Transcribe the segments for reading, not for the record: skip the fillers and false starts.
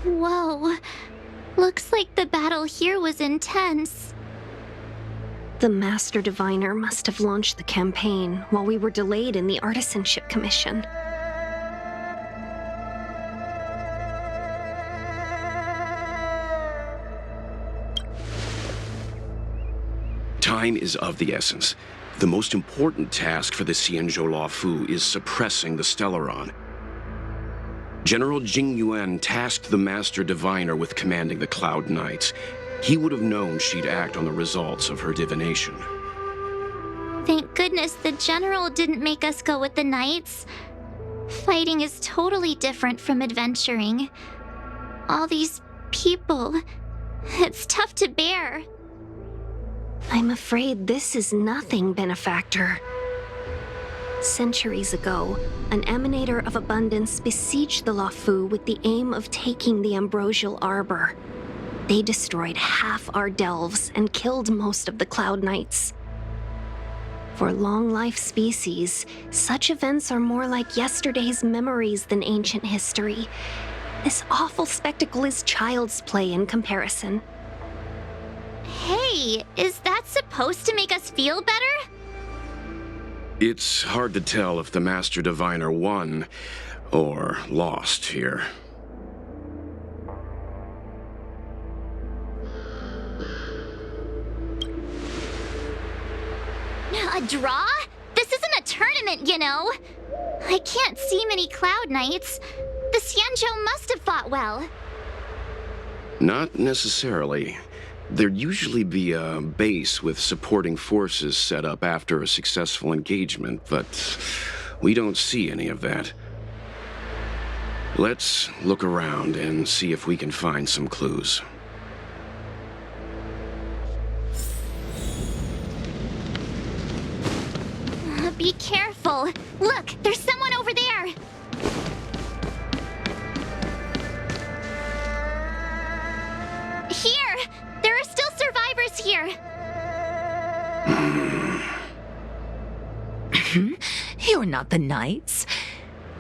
Whoa. Looks like the battle here was intense. The Master Diviner must have launched the campaign while we were delayed in the Artisanship Commission. Time is of the essence. The most important task for the Xianzhou Luofu is suppressing the Stellaron. General Jing Yuan tasked the Master Diviner with commanding the Cloud Knights. He would have known she'd act on the results of her divination. Thank goodness the General didn't make us go with the Knights. Fighting is totally different from adventuring. All these people, it's tough to bear. I'm afraid this is nothing, Benefactor. Centuries ago, an emanator of abundance besieged the Luofu with the aim of taking the Ambrosial Arbor. They destroyed half our delves and killed most of the Cloud Knights. For long-life species, such events are more like yesterday's memories than ancient history. This awful spectacle is child's play in comparison. Hey, is that supposed to make us feel better? It's hard to tell if the Master Diviner won or lost here. A draw? This isn't a tournament, you know. I can't see many Cloud Knights. The Xianzhou must have fought well. Not necessarily. There'd usually be a base with supporting forces set up after a successful engagement, but we don't see any of that. Let's look around and see if we can find some clues. Be careful. Look, there's someone over there. Here! There are still survivors here. You're not the Knights.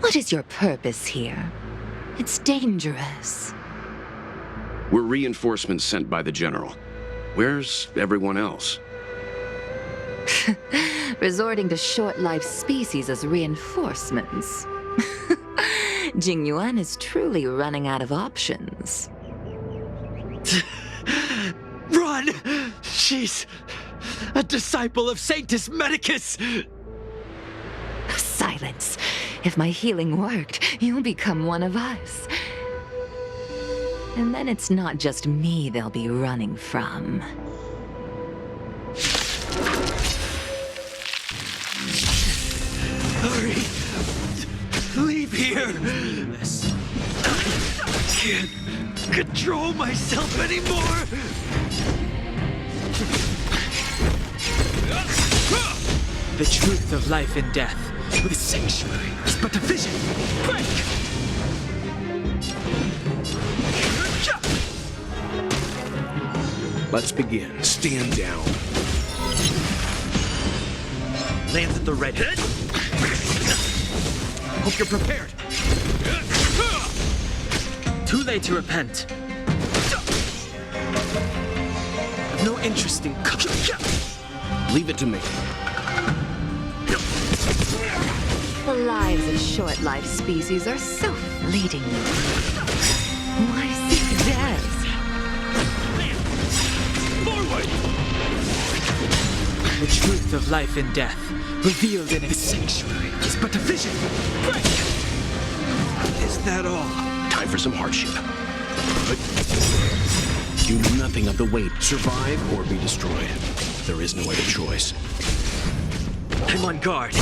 What is your purpose here? It's dangerous. We're reinforcements sent by the General. Where's everyone else? Resorting to short-lived species as reinforcements. Jing Yuan is truly running out of options. Run! She's a disciple of Sanctus Medicus! Silence. If my healing worked, you'll become one of us. And then it's not just me they'll be running from. Hurry! Leave here! I can't control myself anymore! The truth of life and death with a sanctuary is but a vision. Break! Let's begin. Stand down. Lands at the red head. Hope you're prepared. Too late to repent. I've no interest in... Leave it to me. The lives of short-lived species are so fleeting. Why seek death? Forward! The truth of life and death, revealed in its sanctuary, is but a vision. Break! Is that all? Time for some hardship. But do nothing of the weight. Survive or be destroyed. There is no other choice. I'm on guard.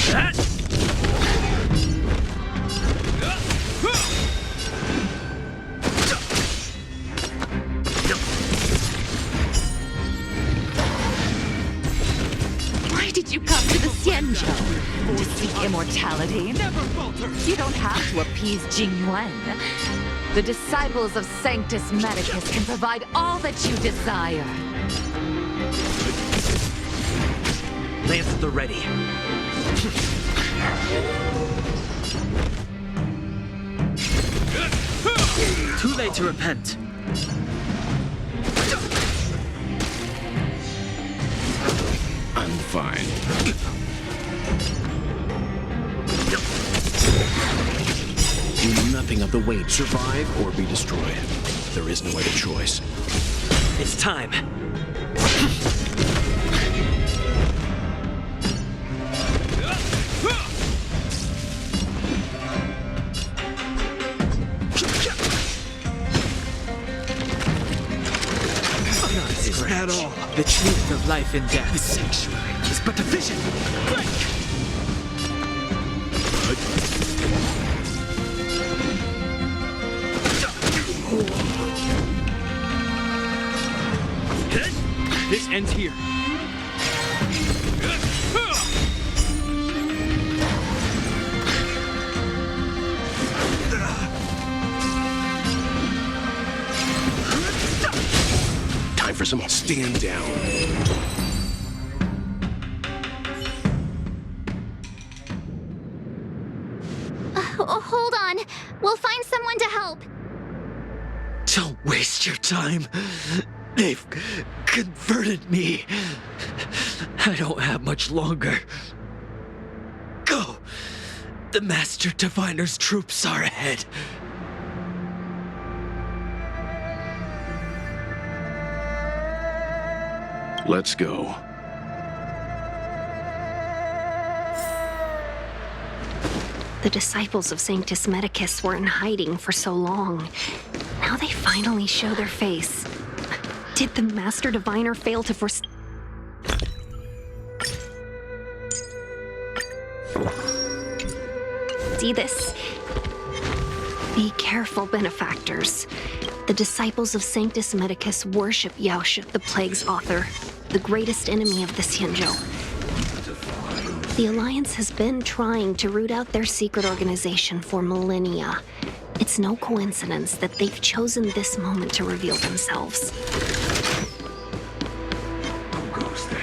Did you come to the Xianzhou to seek immortality? Never falter! You don't have to appease Jingyuan. The disciples of Sanctus Medicus can provide all that you desire. Lance at the ready. Too late to repent. I'm fine. You know nothing of the weight. Survive or be destroyed. There is no other choice. It's time. Is that all? The truth of life and death. The sanctuary is but a vision. Break! This ends here. Time for some. Stand down. Hold on. We'll find someone to help. Don't waste your time. They've converted me. I don't have much longer. Go! The Master Diviner's troops are ahead. Let's go. The disciples of Sanctus Medicus were in hiding for so long. Now they finally show their face. Did the Master Diviner fail to see this? Be careful, benefactors. The disciples of Sanctus Medicus worship Yaoshi, the Plague's author, the greatest enemy of the Xianzhou. The Alliance has been trying to root out their secret organization for millennia. It's no coincidence that they've chosen this moment to reveal themselves. Who goes there?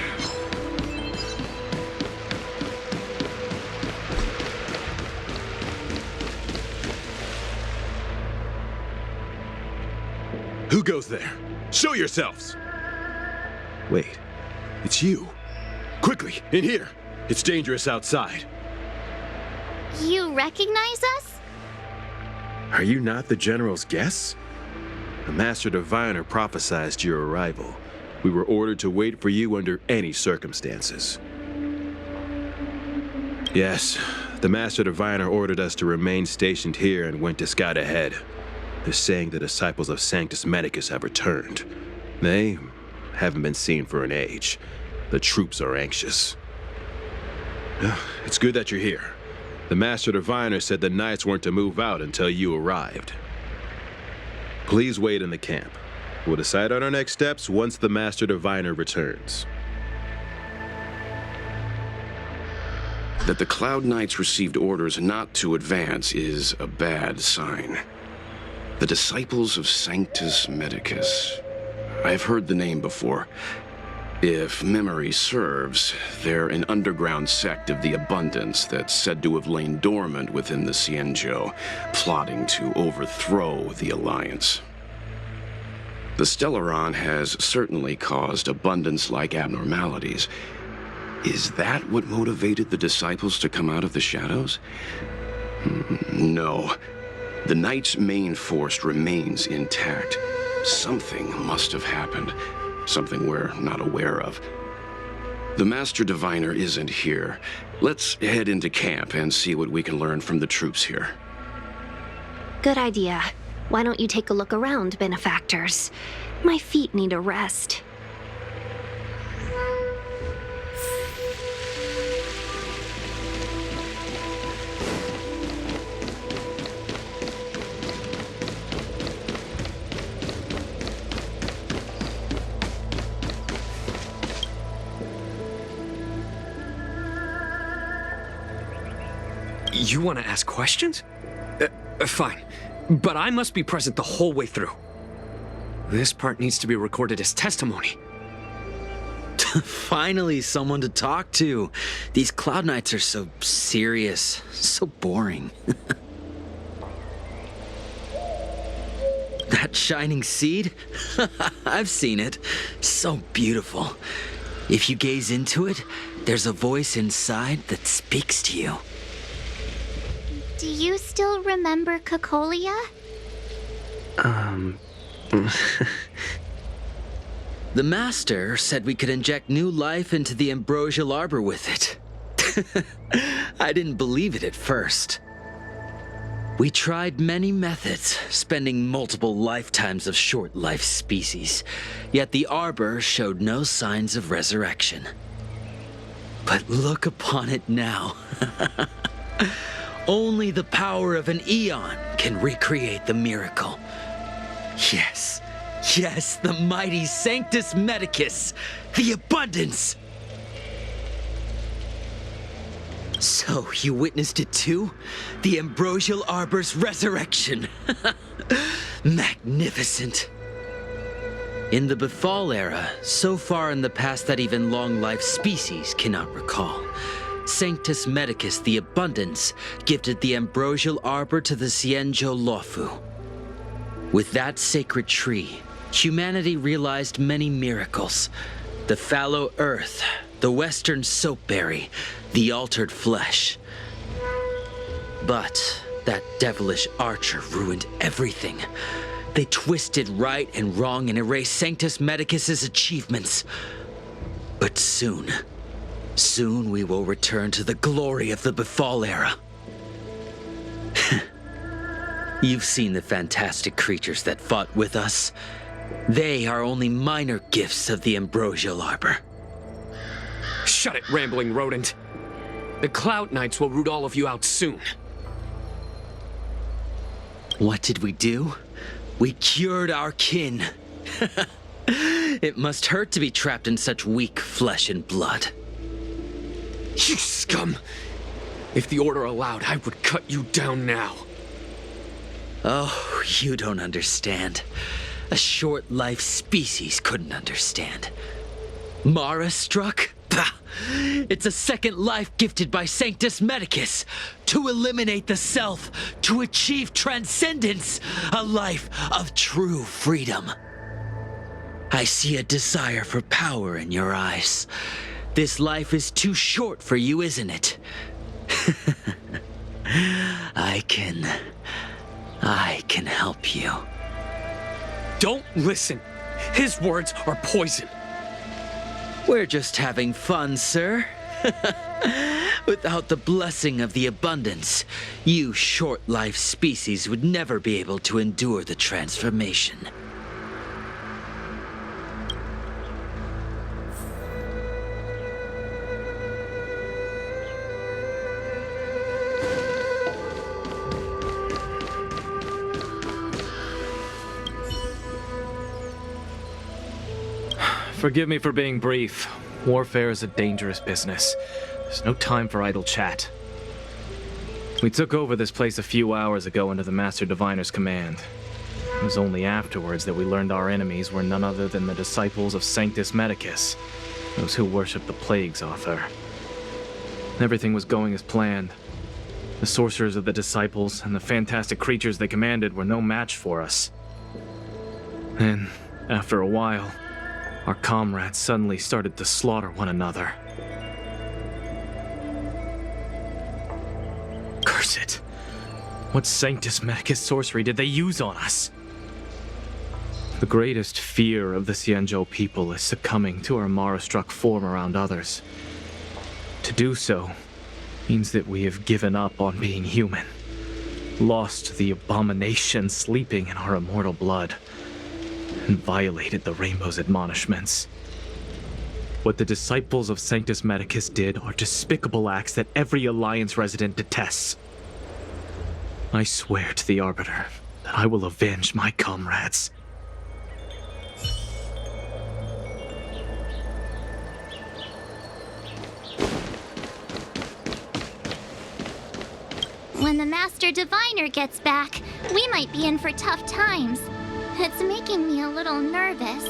Who goes there? Show yourselves! Wait, it's you. Quickly, in here. It's dangerous outside. You recognize us? Are you not the General's guests? The Master Diviner prophesied your arrival. We were ordered to wait for you under any circumstances. Yes, the Master Diviner ordered us to remain stationed here and went to scout ahead. They're saying the disciples of Sanctus Medicus have returned. They haven't been seen for an age. The troops are anxious. It's good that you're here. The Master Diviner said the Knights weren't to move out until you arrived. Please wait in the camp. We'll decide on our next steps once the Master Diviner returns. That the Cloud Knights received orders not to advance is a bad sign. The disciples of Sanctus Medicus. I've heard the name before. If memory serves, they're an underground sect of the Abundance that's said to have lain dormant within the Xianzhou, plotting to overthrow the Alliance. The Stellaron has certainly caused Abundance-like abnormalities. Is that what motivated the disciples to come out of the shadows? No. The Knight's main force remains intact. Something must have happened. Something we're not aware of. The Master Diviner isn't here. Let's head into camp and see what we can learn from the troops here. Good idea. Why don't you take a look around, benefactors? My feet need a rest. You want to ask questions? Fine. But I must be present the whole way through. This part needs to be recorded as testimony. Finally, someone to talk to. These Cloud Knights are so serious, so boring. That shining seed? I've seen it. So beautiful. If you gaze into it, there's a voice inside that speaks to you. Do you still remember Cocolia? The Master said we could inject new life into the ambrosial arbor with it. I didn't believe it at first. We tried many methods, spending multiple lifetimes of short-life species, yet the arbor showed no signs of resurrection. But look upon it now. Only the power of an eon can recreate the miracle. Yes, the mighty Sanctus Medicus, the abundance! So, you witnessed it too? The ambrosial arbor's resurrection. Magnificent. In the Befall era, so far in the past that even long-life species cannot recall, Sanctus Medicus, the abundance, gifted the ambrosial arbor to the Xianzhou Luofu. With that sacred tree, humanity realized many miracles. The fallow earth, the western soapberry, the altered flesh. But that devilish archer ruined everything. They twisted right and wrong and erased Sanctus Medicus's achievements. But soon we will return to the glory of the Befall era. You've seen the fantastic creatures that fought with us. They are only minor gifts of the ambrosial arbor. Shut it, rambling rodent. The Cloud Knights will root all of you out soon. What did we do? We cured our kin. It must hurt to be trapped in such weak flesh and blood. You scum! If the Order allowed, I would cut you down now. Oh, you don't understand. A short-life species couldn't understand. Mara struck? Bah! It's a second life gifted by Sanctus Medicus to eliminate the self, to achieve transcendence, a life of true freedom. I see a desire for power in your eyes. This life is too short for you, isn't it? I can help you. Don't listen. His words are poison. We're just having fun, sir. Without the blessing of the abundance, you short-life species would never be able to endure the transformation. Forgive me for being brief. Warfare is a dangerous business. There's no time for idle chat. We took over this place a few hours ago under the Master Diviner's command. It was only afterwards that we learned our enemies were none other than the disciples of Sanctus Medicus, those who worship the Plague's author. Everything was going as planned. The sorcerers of the disciples and the fantastic creatures they commanded were no match for us. Then, after a while, our comrades suddenly started to slaughter one another. Curse it! What Sanctus Medicus sorcery did they use on us? The greatest fear of the Xianzhou people is succumbing to our Mara-struck form around others. To do so means that we have given up on being human, lost the abomination sleeping in our immortal blood, and violated the Rainbow's admonishments. What the disciples of Sanctus Medicus did are despicable acts that every Alliance resident detests. I swear to the Arbiter that I will avenge my comrades. When the Master Diviner gets back, we might be in for tough times. It's making me a little nervous.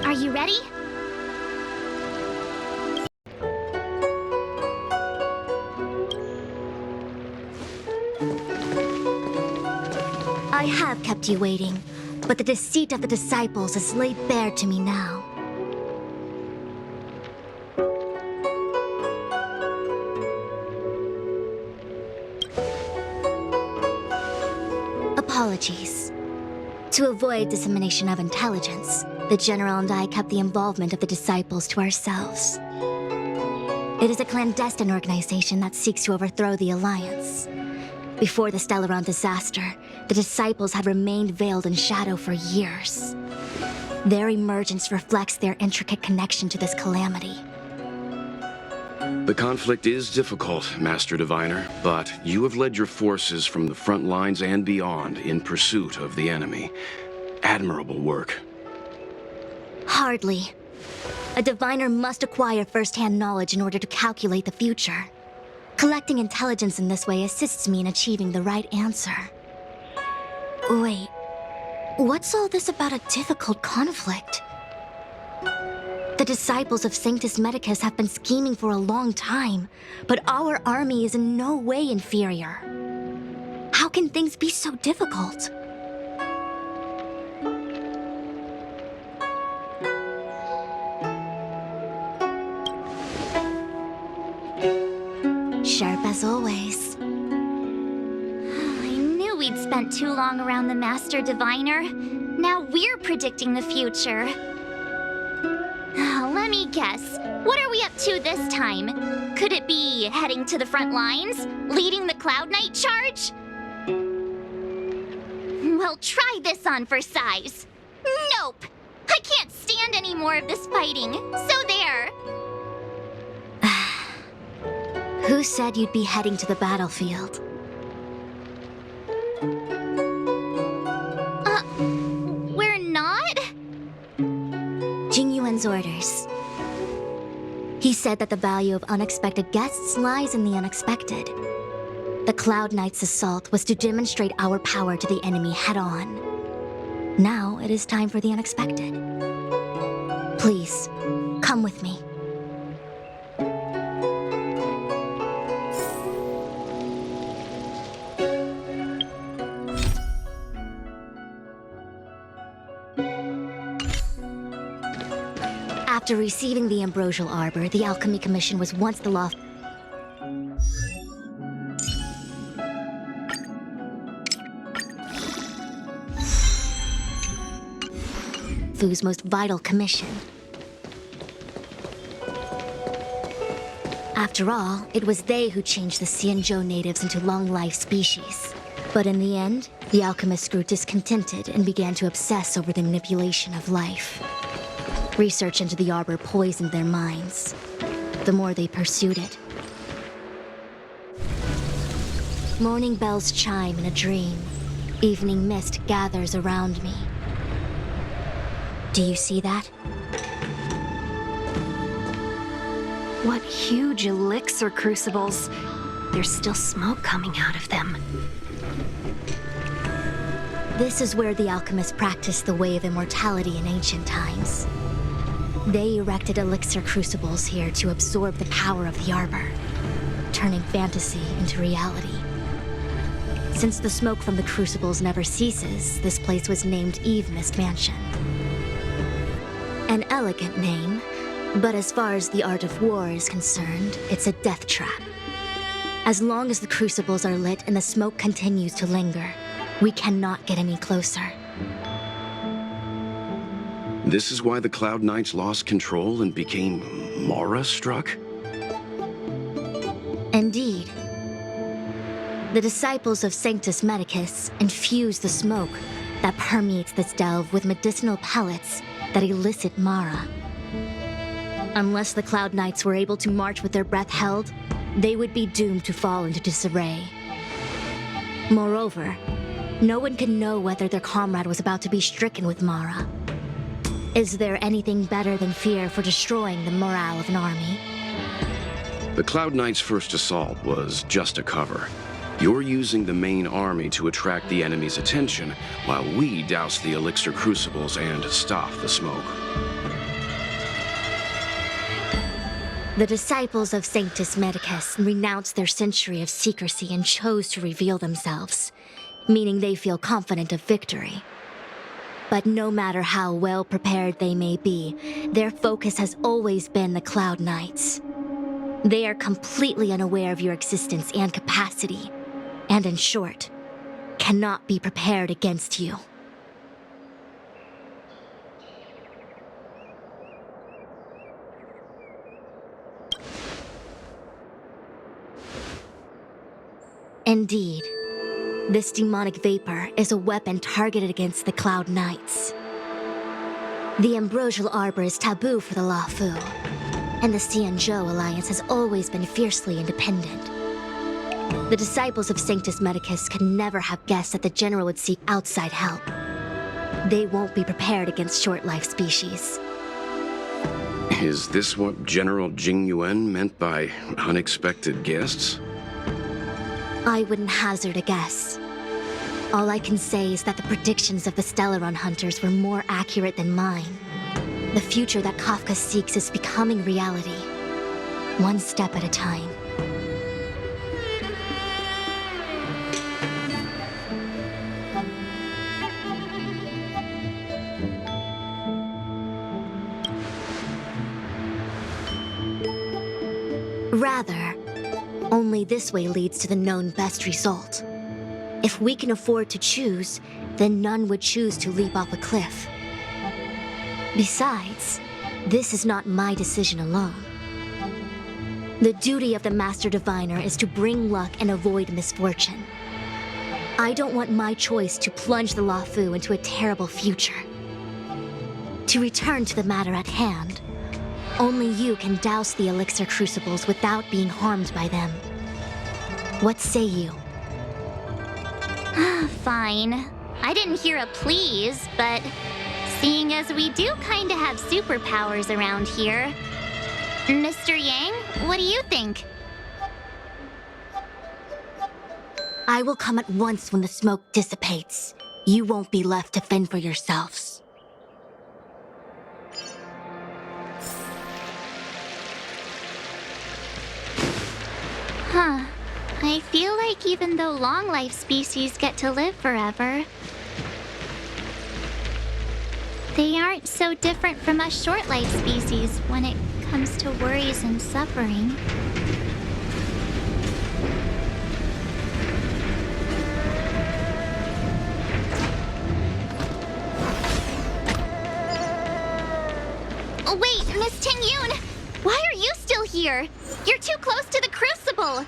Are you ready? I have kept you waiting, but the deceit of the disciples is laid bare to me now. Apologies. To avoid dissemination of intelligence, the General and I kept the involvement of the disciples to ourselves. It is a clandestine organization that seeks to overthrow the Alliance. Before the Stellaron disaster, the disciples had remained veiled in shadow for years. Their emergence reflects their intricate connection to this calamity. The conflict is difficult, Master Diviner, but you have led your forces from the front lines and beyond in pursuit of the enemy. Admirable work. Hardly. A diviner must acquire first-hand knowledge in order to calculate the future. Collecting intelligence in this way assists me in achieving the right answer. Wait, what's all this about a difficult conflict? The disciples of Sanctus Medicus have been scheming for a long time, but our army is in no way inferior. How can things be so difficult? Sharp as always. I knew we'd spent too long around the Master Diviner. Now we're predicting the future. Let me guess. What are we up to this time? Could it be heading to the front lines? Leading the Cloud Knight charge? Well, try this on for size. Nope! I can't stand any more of this fighting. So there! Who said you'd be heading to the battlefield? We're not? Jing Yuan's orders. He said that the value of unexpected guests lies in the unexpected. The Cloud Knight's assault was to demonstrate our power to the enemy head-on. Now it is time for the unexpected. Please, come with me. After receiving the Ambrosial Arbor, the Alchemy Commission was once the law... Fu's most vital commission. After all, it was they who changed the Xianzhou natives into long-life species. But in the end, the alchemists grew discontented and began to obsess over the manipulation of life. Research into the arbor poisoned their minds. The more they pursued it. Morning bells chime in a dream. Evening mist gathers around me. Do you see that? What huge elixir crucibles. There's still smoke coming out of them. This is where the alchemists practiced the way of immortality in ancient times. They erected elixir crucibles here to absorb the power of the arbor, turning fantasy into reality. Since the smoke from the crucibles never ceases, this place was named Eve Mist Mansion. An elegant name, but as far as the art of war is concerned, it's a death trap. As long as the crucibles are lit and the smoke continues to linger, we cannot get any closer. This is why the Cloud Knights lost control and became Mara-struck? Indeed. The disciples of Sanctus Medicus infuse the smoke that permeates this delve with medicinal pellets that elicit Mara. Unless the Cloud Knights were able to march with their breath held, they would be doomed to fall into disarray. Moreover, no one could know whether their comrade was about to be stricken with Mara. Is there anything better than fear for destroying the morale of an army? The Cloud Knight's first assault was just a cover. You're using the main army to attract the enemy's attention, while we douse the elixir crucibles and stop the smoke. The disciples of Sanctus Medicus renounced their century of secrecy and chose to reveal themselves, meaning they feel confident of victory. But no matter how well prepared they may be, their focus has always been the Cloud Knights. They are completely unaware of your existence and capacity, and in short, cannot be prepared against you. Indeed, this demonic vapor is a weapon targeted against the Cloud Knights. The ambrosial arbor is taboo for the Luofu, and the Xianzhou alliance has always been fiercely independent. The disciples of Sanctus Medicus could never have guessed that the general would seek outside help. They won't be prepared against short-life species. Is this what General Jing Yuan meant by unexpected guests? I wouldn't hazard a guess. All I can say is that the predictions of the Stellaron hunters were more accurate than mine. The future that Kafka seeks is becoming reality, one step at a time. Rather, only this way leads to the known best result. If we can afford to choose, then none would choose to leap off a cliff. Besides, this is not my decision alone. The duty of the Master Diviner is to bring luck and avoid misfortune. I don't want my choice to plunge the Luofu into a terrible future. To return to the matter at hand, only you can douse the elixir crucibles without being harmed by them. What say you? Fine. I didn't hear a please, but seeing as we do kinda have superpowers around here, Mr. Yang, what do you think? I will come at once when the smoke dissipates. You won't be left to fend for yourselves. Huh. I feel like even though long-life species get to live forever, they aren't so different from us short-life species when it comes to worries and suffering. Oh, wait, Miss Tingyun! Why are you still here? You're too close to the crucible!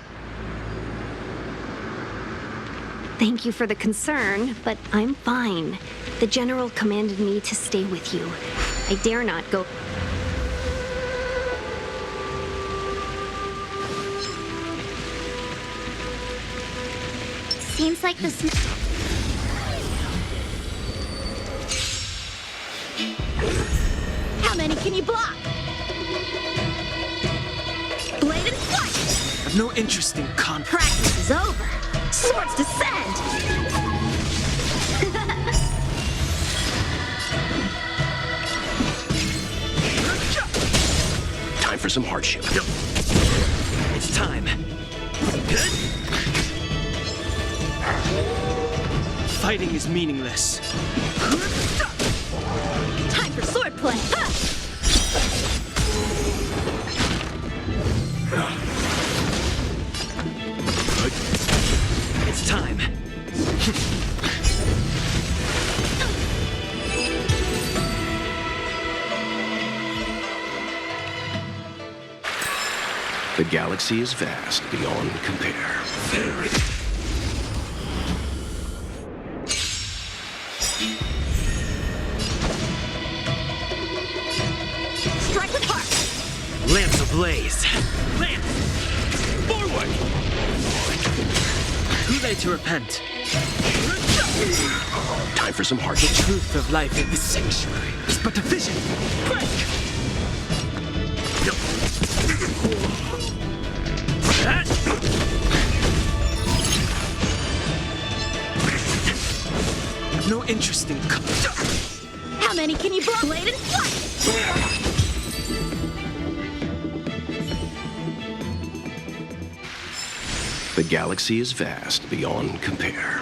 Thank you for the concern, but I'm fine. The General commanded me to stay with you. I dare not go. Seems like the How many can you block? Blade and flush! I've no interest in Practice is over. Swords descend! Time for some hardship. It's time. Fighting is meaningless. Time for swordplay! It's time. The galaxy is vast beyond compare. Very. Strike with heart! Lamps ablaze. Lamps! Forward! Too late to repent. Time for some The hardship. truth of life in this sanctuary is but a vision. everlasting. How many can you blow? Blade and flight! The galaxy is vast beyond compare.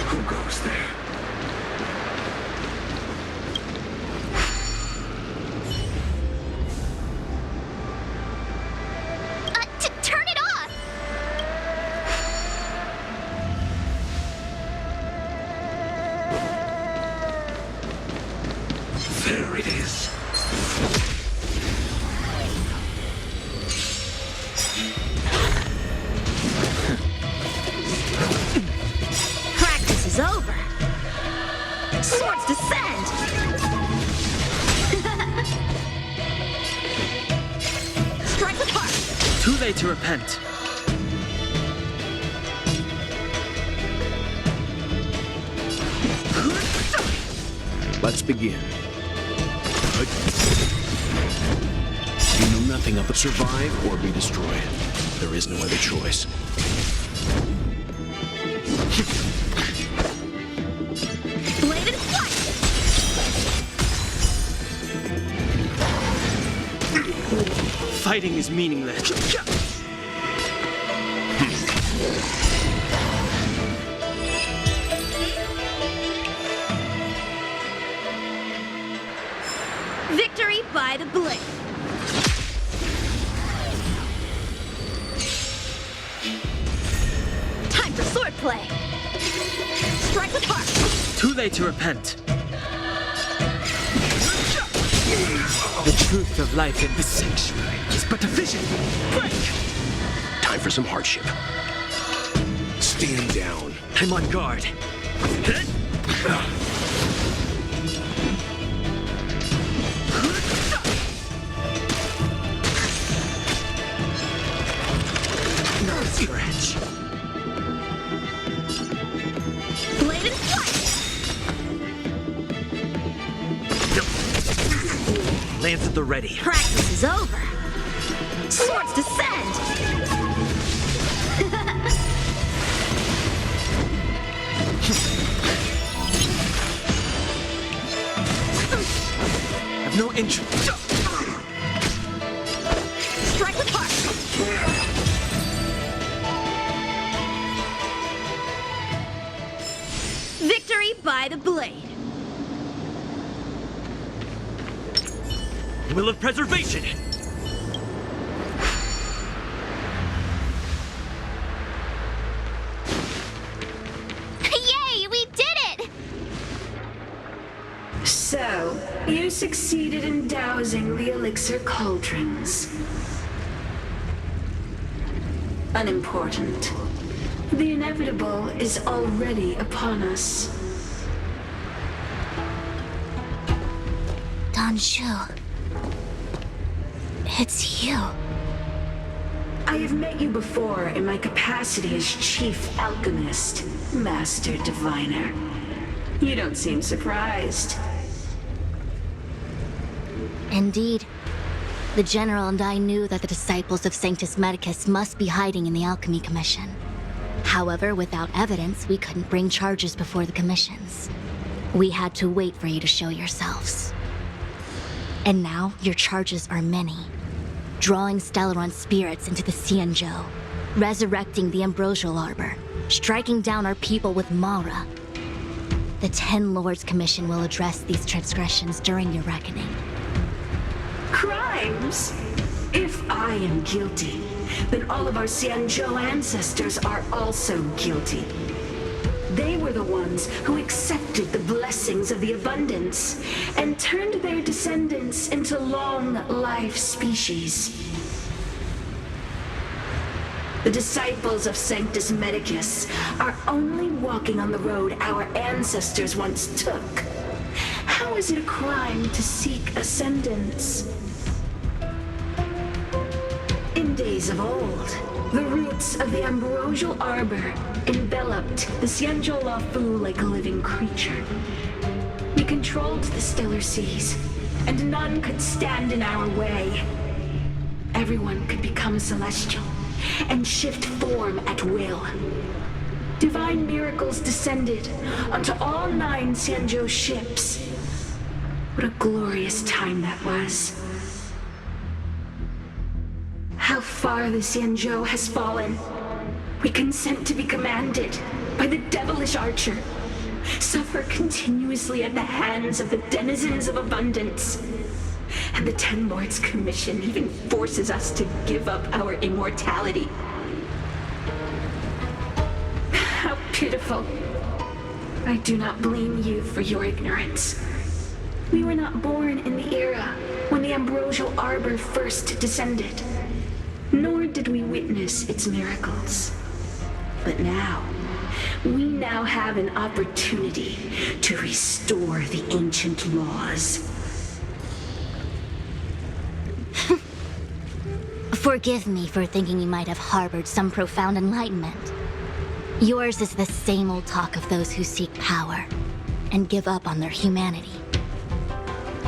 Who goes there? Turn it off! There it is. Practice is over. Swords descend! Strike with heart! Too late to repent. Let's begin. You know nothing of it. Survive or be destroyed. There is no other choice. Blade and flight! Fighting is meaningless. Victory by the blade. Time for swordplay. Strike with heart. Too late to repent. The truth of life in this sanctuary is but a vision. Break! Time for some hardship. Stand down. I'm on guard. No scratch. Blade and flight. Lance at the ready. Practice is over. Swords descend. I've no interest. Strike with heart. Victory by the blade. Will of preservation. Yay, we did it! So, you succeeded in dousing the elixir cauldrons. Unimportant. The inevitable is already upon us. Danshu. It's you. I have met you before in my capacity as Chief Alchemist, Master Diviner. You don't seem surprised. Indeed. The General and I knew that the disciples of Sanctus Medicus must be hiding in the Alchemy Commission. However, without evidence, we couldn't bring charges before the commissions. We had to wait for you to show yourselves. And now, your charges are many. Drawing Stellaron spirits into the Xianzhou, resurrecting the Ambrosial Arbor, striking down our people with Mara. The Ten Lords Commission will address these transgressions during your reckoning. Crimes? If I am guilty, then all of our Xianzhou ancestors are also guilty. They were the ones who accepted the blessings of the abundance and turned their descendants into long-life species. The disciples of Sanctus Medicus are only walking on the road our ancestors once took. How is it a crime to seek ascendance? In days of old, the roots of the Ambrosial Arbor enveloped the Xianzhou Lafu like a living creature. We controlled the stellar seas, and none could stand in our way. everyone could become celestial and shift form at will. Divine miracles descended onto all 9 Xianzhou ships. What a glorious time that was. How far the Xianzhou has fallen. We consent to be commanded by the devilish archer, suffer continuously at the hands of the denizens of abundance. And the Ten Lords' Commission even forces us to give up our immortality. How pitiful. I do not blame you for your ignorance. We were not born in the era when the ambrosial arbor first descended, nor did we witness its miracles. But we now have an opportunity to restore the ancient laws. Forgive me for thinking you might have harbored some profound enlightenment. Yours is the same old talk of those who seek power and give up on their humanity.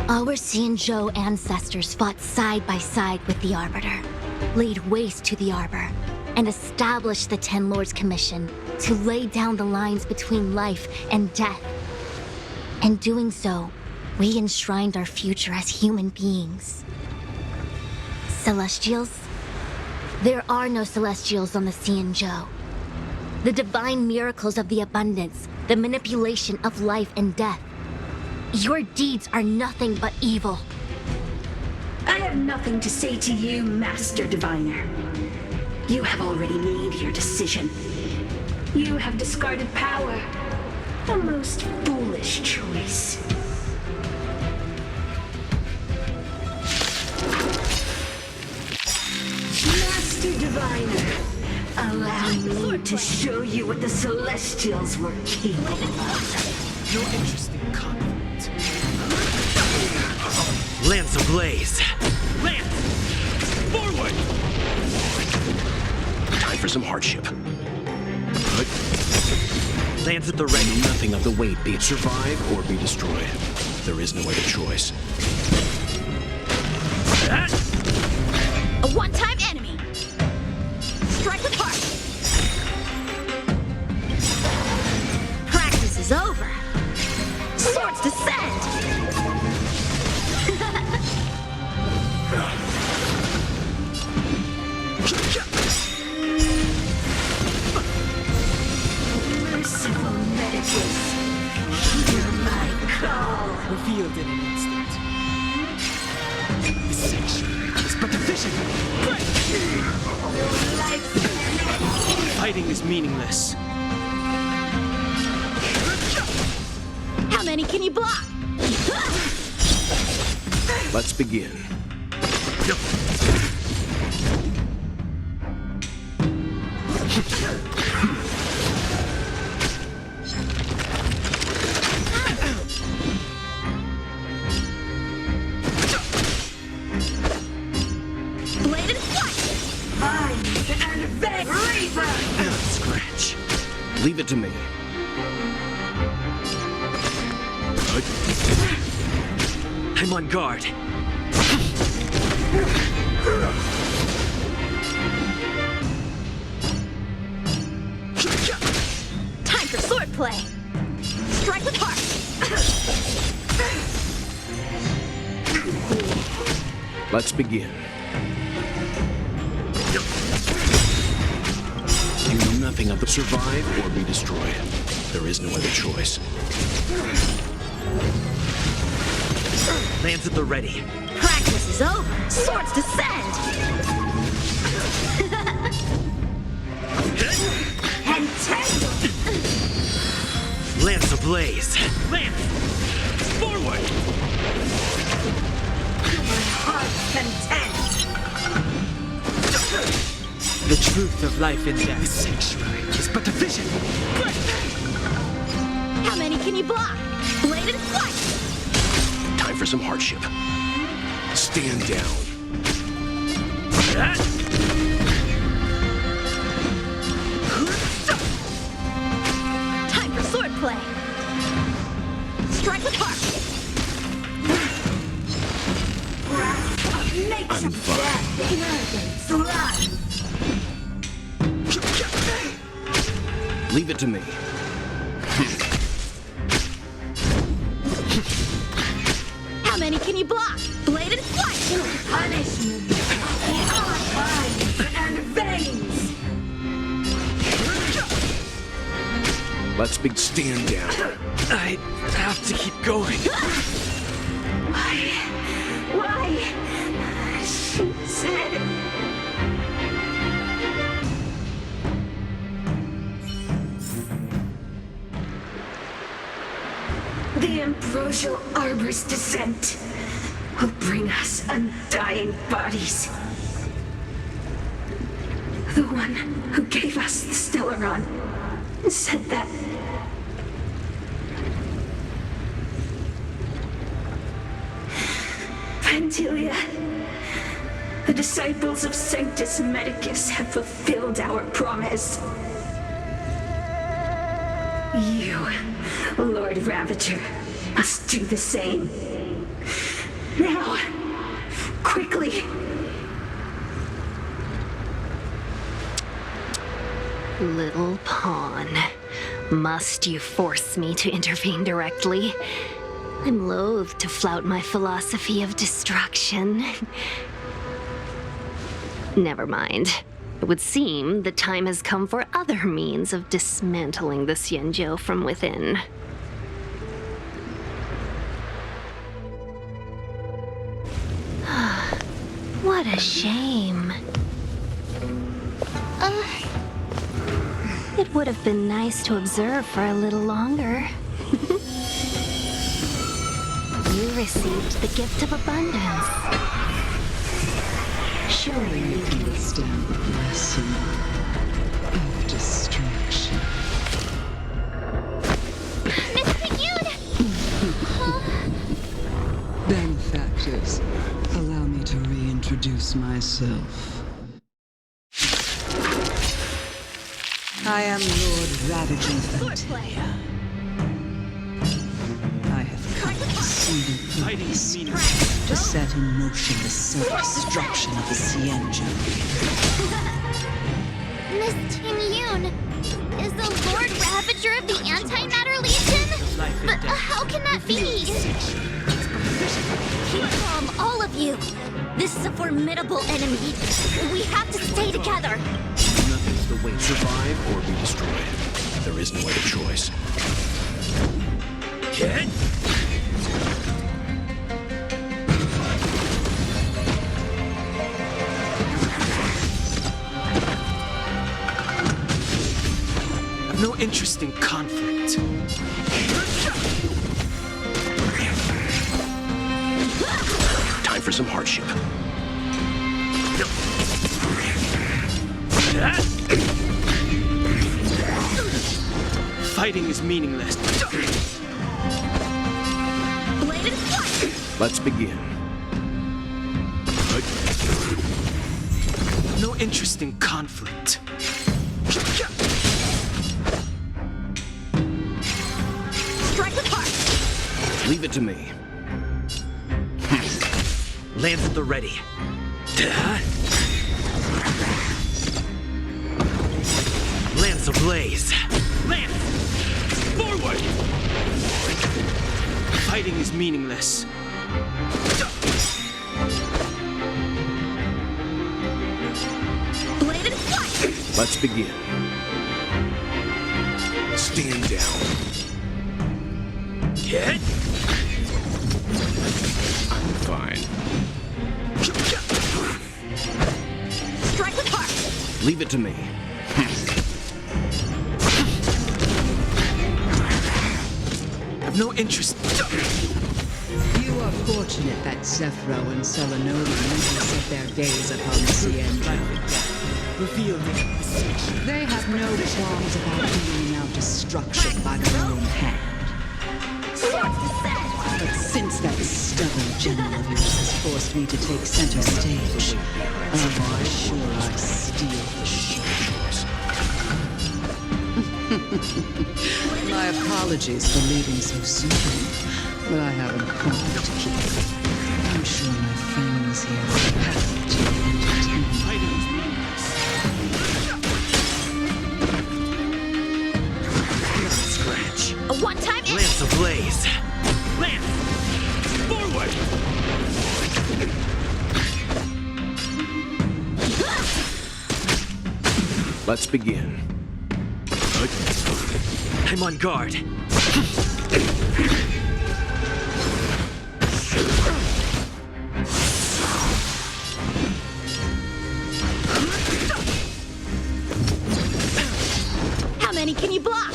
Our Xianzhou ancestors fought side by side with the Arbiter, laid waste to the Arbor, and established the Ten Lords' Commission to lay down the lines between life and death. In doing so, we enshrined our future as human beings. Celestials? There are no Celestials on the Xianzhou. The divine miracles of the abundance, the manipulation of life and death. Your deeds are nothing but evil. I have nothing to say to you, Master Diviner. You have already made your decision. You have discarded power. A most foolish choice. Master Diviner, allow me to show you what the Celestials were capable of. Your interesting conflict. Lance ablaze! Lance! Forward! Time for some hardship. Lance at the ready. Nothing of the weight be it survive or be destroyed. There is no other choice. A one-time enemy. Strike with heart. Practice is over. Swords descend. Merciful Medicus, hear my call. Revealed in an instant. The sanctuary is but a vision. Fighting is meaningless. How many can you block? Let's begin. Bladed flight! I'm an advanced reaper! Scratch. Leave it to me. I'm on guard. Time for swordplay. Strike with heart. Let's begin. You know nothing of the survive or be destroyed. There is no other choice. Lance at the ready. Practice is over. Swords descend. Entangle! Lance ablaze. Lance! Forward! Heart content! The truth of life and death. The sanctuary is but a vision. How many can you block? Bladed flight! Time for some hardship. Stand down. Time for swordplay. Strike with heart. I'm fine. Leave it to me. How many can you block? Bladed flight! Punishment in our minds and veins! Let's stand down. I have to keep going. Why? She said... The ambrosial arbor's descent will bring us undying bodies. The one who gave us the Stellaron said that. Pantilia, the disciples of Sanctus Medicus have fulfilled our promise. You, Lord Ravager, must do the same. Now, quickly. Little pawn. Must you force me to intervene directly? I'm loath to flout my philosophy of destruction. Never mind. It would seem the time has come for other means of dismantling the Xianzhou from within. What a shame. It would have been nice to observe for a little longer. You received the gift of abundance. Surely you can withstand the blessing of destruction. Mr. Yoon! Benefactors, allow me to reintroduce myself. I am Lord Ravaging Fantasia. I have come with a single purpose, to set in motion the self-destruction of the Xianzhou. Miss Ting Yoon, is the Lord Ravager of the Antimatter Legion? But how can that be? Keep calm, all of you. This is a formidable enemy. We have to stay together. Nothing's the way. Survive or be destroyed. There is no other choice. Get! I've no interest in conflict. Time for some hardship. Fighting is meaningless. Bladed flight! Let's begin. No interest in conflict. Strike with heart! Leave it to me. Lands at the ready. Lance ablaze. Lance! Forward! Fighting is meaningless. Bladed flight! Let's begin. Stand down. Hit! I'm fine. Strike with heart! Leave it to me. I've no interest. You are fortunate that Zephyro and Selenodium never set their gaze upon the Xianzhou. Reveal me. They have no qualms about dealing out destruction by their own hand. But since that stubborn general of yours has forced me to take center stage, I'm sure I steal the show. My apologies for leaving so soon, but I have an appointment to keep. I'm sure my friends here are happy to entertain. Let's begin. I'm on guard. How many can you block?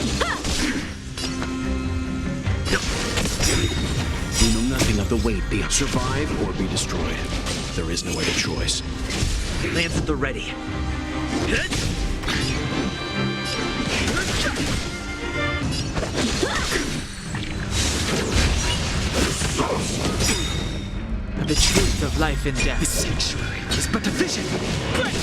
We know nothing of the weight beyond survive or be destroyed. There is no other choice. Lance at the ready. The truth of life and death. The sanctuary is but a vision. Break!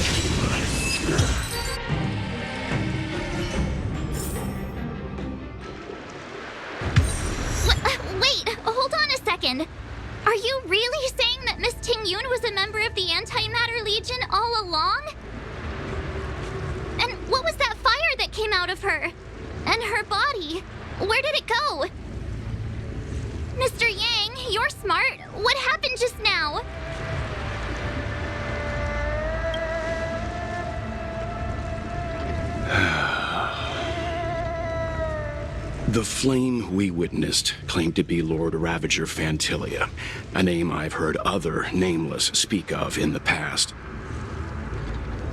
Wait, hold on a second. Are you really saying that Miss Ting-Yun was a member of the Antimatter Legion all along? And what was that fire that came out of her? And her body? Where did it go? Mr. Yang, you're smart. What happened just now? The flame we witnessed claimed to be Lord Ravager Fantilia, a name I've heard other nameless speak of in the past.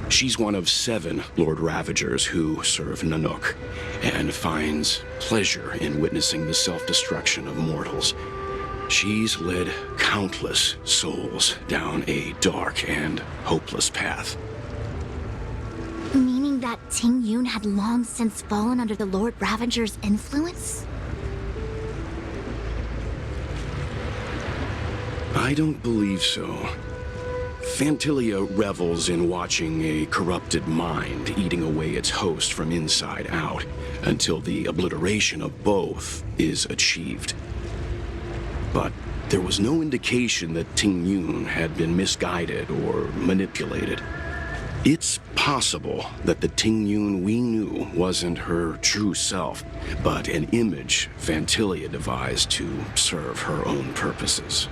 She's one of 7 Lord Ravagers who serve Nanook, and finds pleasure in witnessing the self-destruction of mortals. She's led countless souls down a dark and hopeless path. Meaning that Ting-Yun had long since fallen under the Lord Ravager's influence? I don't believe so. Fantilia revels in watching a corrupted mind eating away its host from inside out, until the obliteration of both is achieved. But there was no indication that Ting-Yun had been misguided or manipulated. It's possible that the Ting-Yun we knew wasn't her true self, but an image Fantilia devised to serve her own purposes.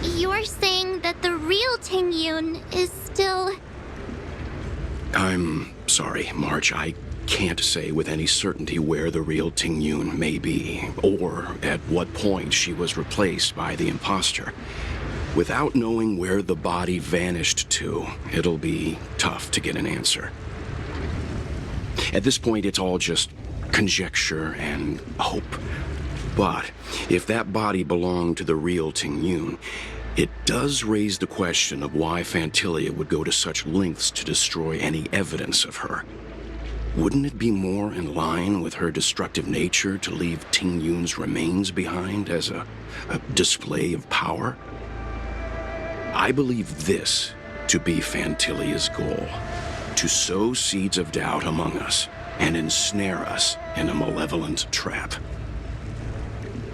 You're saying that the real Ting-Yun is still... I'm sorry, March. I can't say with any certainty where the real Ting-Yun may be, or at what point she was replaced by the imposter. Without knowing where the body vanished to, it'll be tough to get an answer. At this point, it's all just conjecture and hope. But if that body belonged to the real Ting-Yun, it does raise the question of why Fantilia would go to such lengths to destroy any evidence of her. Wouldn't it be more in line with her destructive nature to leave Ting-Yun's remains behind as a display of power? I believe this to be Fantilia's goal: to sow seeds of doubt among us and ensnare us in a malevolent trap.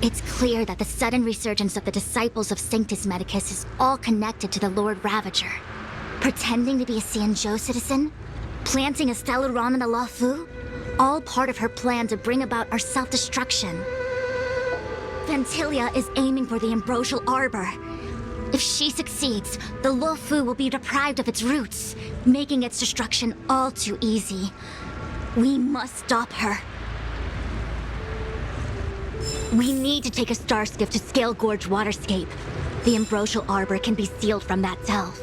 It's clear that the sudden resurgence of the disciples of Sanctus Medicus is all connected to the Lord Ravager. Pretending to be a Xianzhou citizen? Planting a Stellaron in the Luofu? All part of her plan to bring about our self-destruction. Fantilia is aiming for the Ambrosial Arbor. If she succeeds, the Luofu will be deprived of its roots, making its destruction all too easy. We must stop her. We need to take a star skiff to Scale Gorge Waterscape. The Ambrosial Arbor can be sealed from that delve.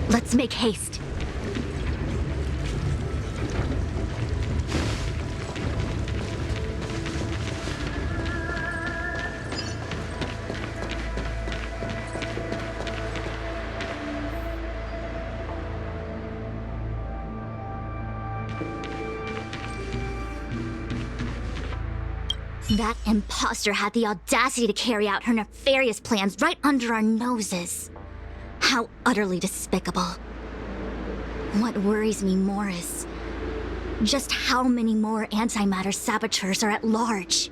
Let's make haste. That imposter had the audacity to carry out her nefarious plans right under our noses. How utterly despicable. What worries me more is just how many more antimatter saboteurs are at large.